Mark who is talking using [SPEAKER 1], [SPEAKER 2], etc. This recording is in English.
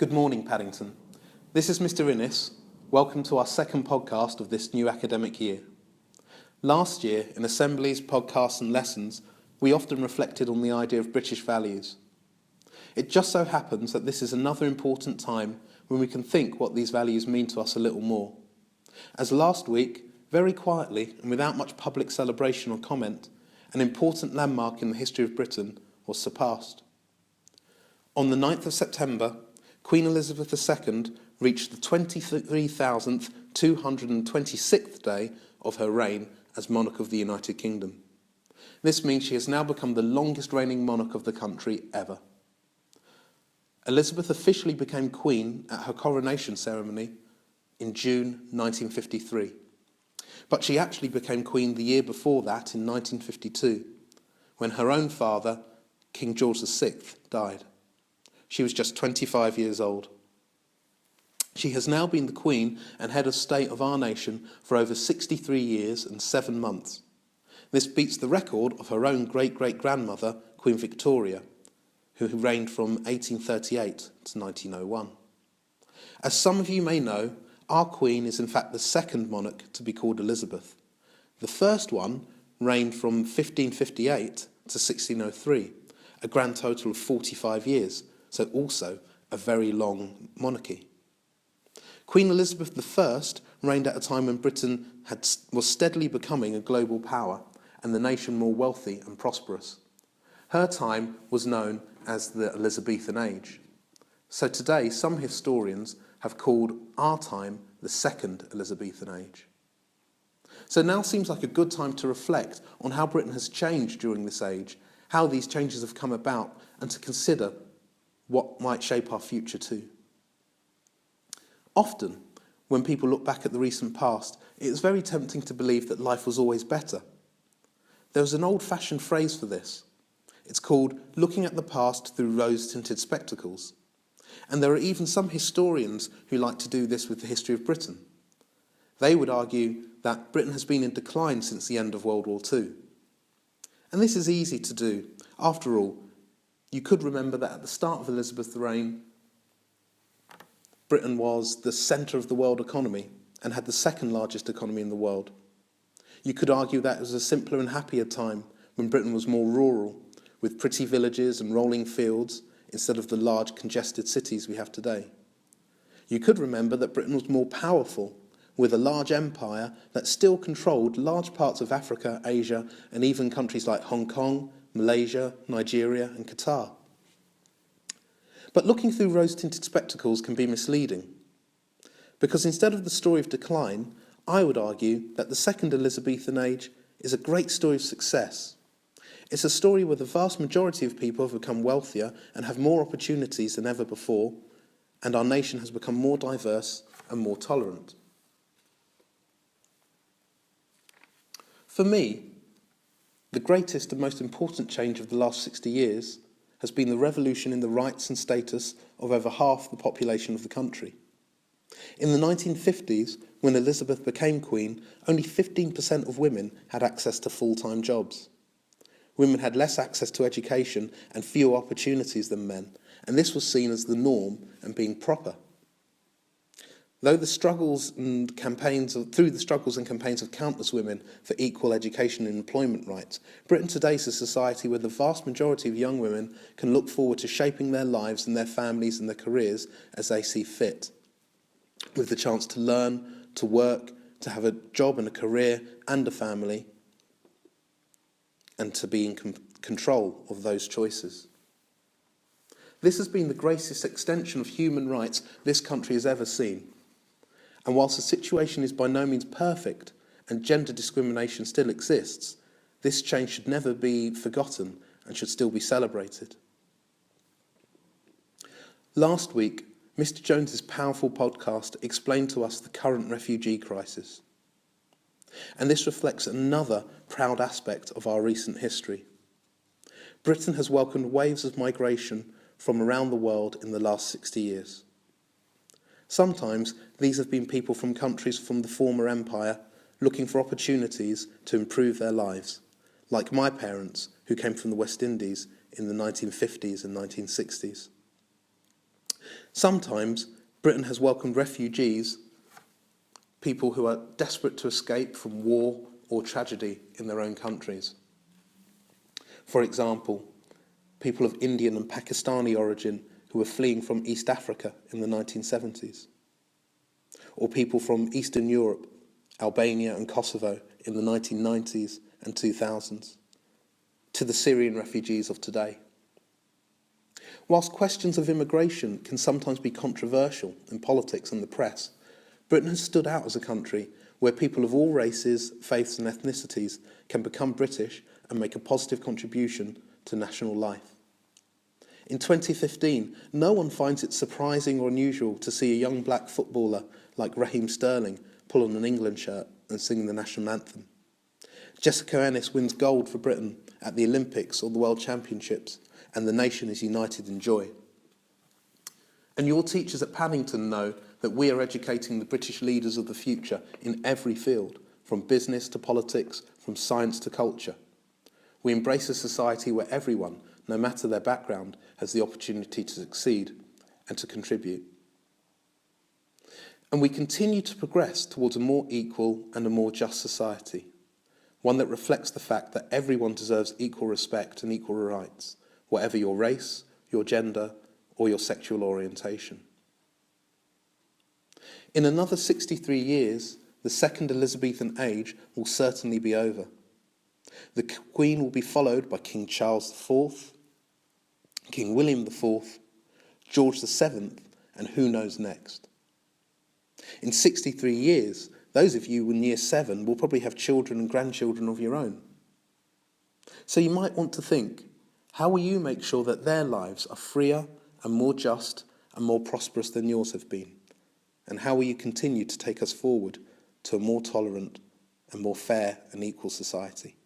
[SPEAKER 1] Good morning, Paddington. This is Mr Inniss. Welcome to our second podcast of this new academic year. Last year, in assemblies, podcasts and lessons, we often reflected on the idea of British values. It just so happens that this is another important time when we can think what these values mean to us a little more. As last week, very quietly and without much public celebration or comment, an important landmark in the history of Britain was surpassed. On the 9th of September, Queen Elizabeth II reached the 23,226th day of her reign as monarch of the United Kingdom. This means she has now become the longest reigning monarch of the country ever. Elizabeth officially became queen at her coronation ceremony in June 1953. But she actually became queen the year before that in 1952, when her own father, King George VI, died. She was just 25 years old. She has now been the Queen and head of state of our nation for over 63 years and 7 months. This beats the record of her own great-great-grandmother, Queen Victoria, who reigned from 1838 to 1901. As some of you may know, our Queen is in fact the second monarch to be called Elizabeth. The first one reigned from 1558 to 1603, a grand total of 45 years, so also a very long monarchy. Queen Elizabeth I reigned at a time when Britain was steadily becoming a global power and the nation more wealthy and prosperous. Her time was known as the Elizabethan Age. So today, some historians have called our time the Second Elizabethan Age. So now seems like a good time to reflect on how Britain has changed during this age, how these changes have come about, and to consider what might shape our future too. Often, when people look back at the recent past, it is very tempting to believe that life was always better. There was an old-fashioned phrase for this. It's called looking at the past through rose-tinted spectacles. And there are even some historians who like to do this with the history of Britain. They would argue that Britain has been in decline since the end of World War II. And this is easy to do. After all, you could remember that at the start of Elizabeth's reign, Britain was the centre of the world economy and had the second largest economy in the world. You could argue that it was a simpler and happier time when Britain was more rural, with pretty villages and rolling fields instead of the large congested cities we have today. You could remember that Britain was more powerful, with a large empire that still controlled large parts of Africa, Asia, and even countries like Hong Kong, Malaysia, Nigeria, and Qatar. But looking through rose-tinted spectacles can be misleading, because instead of the story of decline, I would argue that the Second Elizabethan Age is a great story of success. It's a story where the vast majority of people have become wealthier and have more opportunities than ever before, and our nation has become more diverse and more tolerant. For me, the greatest and most important change of the last 60 years has been the revolution in the rights and status of over half the population of the country. In the 1950s, when Elizabeth became Queen, only 15% of women had access to full-time jobs. Women had less access to education and fewer opportunities than men, and this was seen as the norm and being proper. Through the struggles and campaigns of countless women for equal education and employment rights, Britain today is a society where the vast majority of young women can look forward to shaping their lives and their families and their careers as they see fit, with the chance to learn, to work, to have a job and a career and a family, and to be in control of those choices. This has been the greatest extension of human rights this country has ever seen. And whilst the situation is by no means perfect and gender discrimination still exists, this change should never be forgotten and should still be celebrated. Last week, Mr Jones's powerful podcast explained to us the current refugee crisis. And this reflects another proud aspect of our recent history. Britain has welcomed waves of migration from around the world in the last 60 years. Sometimes these have been people from countries from the former empire looking for opportunities to improve their lives, like my parents who came from the West Indies in the 1950s and 1960s. Sometimes Britain has welcomed refugees, people who are desperate to escape from war or tragedy in their own countries. For example, people of Indian and Pakistani origin who were fleeing from East Africa in the 1970s, or people from Eastern Europe, Albania and Kosovo in the 1990s and 2000s, to the Syrian refugees of today. Whilst questions of immigration can sometimes be controversial in politics and the press, Britain has stood out as a country where people of all races, faiths and ethnicities can become British and make a positive contribution to national life. In 2015, no one finds it surprising or unusual to see a young black footballer like Raheem Sterling pull on an England shirt and sing the national anthem. Mr Inniss wins gold for Britain at the Olympics or the World Championships, and the nation is united in joy. And your teachers at Paddington know that we are educating the British leaders of the future in every field, from business to politics, from science to culture. We embrace a society where everyone, no matter their background, has the opportunity to succeed and to contribute. And we continue to progress towards a more equal and a more just society, one that reflects the fact that everyone deserves equal respect and equal rights, whatever your race, your gender, or your sexual orientation. In another 63 years, the Second Elizabethan Age will certainly be over. The Queen will be followed by King Charles IV, King William IV, George VII, and who knows next. In 63 years, those of you in year 7 will probably have children and grandchildren of your own. So you might want to think, how will you make sure that their lives are freer and more just and more prosperous than yours have been? And how will you continue to take us forward to a more tolerant and more fair and equal society?